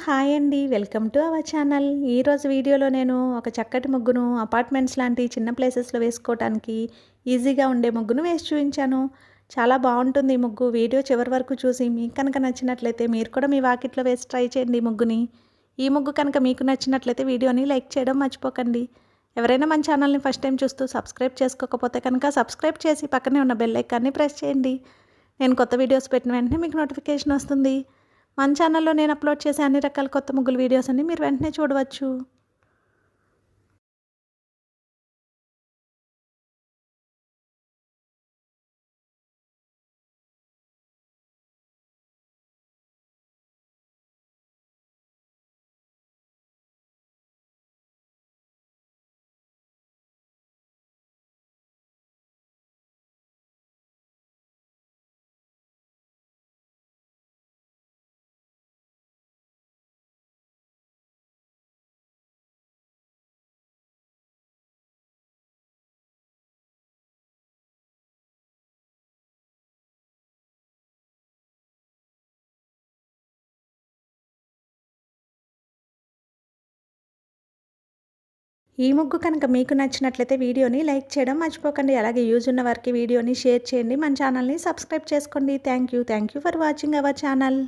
Hi అండి. Welcome to our channel. ఈరోజు వీడియోలో నేను ఒక చక్కటి ముగ్గును అపార్ట్మెంట్స్ లాంటి చిన్న ప్లేసెస్‌లో వేసుకోవటానికి ఈజీగా ఉండే ముగ్గును వేసి చూయించాను. చాలా బావుంటుంది ఈ ముగ్గు. వీడియో చివరి వరకు చూసి మీకు కనుక నచ్చినట్లయితే మీరు కూడా మీ వాకిట్లో వేసి ట్రై చేయండి ఈ ముగ్గుని. ఈ ముగ్గు కనుక మీకు నచ్చినట్లయితే వీడియోని లైక్ చేయడం మర్చిపోకండి. ఎవరైనా మన ఛానల్ని ఫస్ట్ టైం చూస్తూ సబ్స్క్రైబ్ చేసుకోకపోతే కనుక సబ్స్క్రైబ్ చేసి పక్కనే ఉన్న బెల్ ఐకాన్ని ప్రెస్ చేయండి. నేను కొత్త వీడియోస్ పెట్టిన వెంటనే మీకు నోటిఫికేషన్ వస్తుంది. మన ఛానల్లో నేను అప్లోడ్ చేసే అన్ని రకాల కొత్త ముగ్గుల వీడియోస్ అన్ని మీరు వెంటనే చూడవచ్చు. ఈ ముగ్గు కనుక మీకు నచ్చినట్లయితే వీడియోని లైక్ చేయడం మర్చిపోకండి. అలాగే యూజ్ ఉన్న వారికి వీడియోని షేర్ చేయండి. మన ఛానల్ని సబ్స్క్రైబ్ చేసుకోండి. Thank you for watching our channel.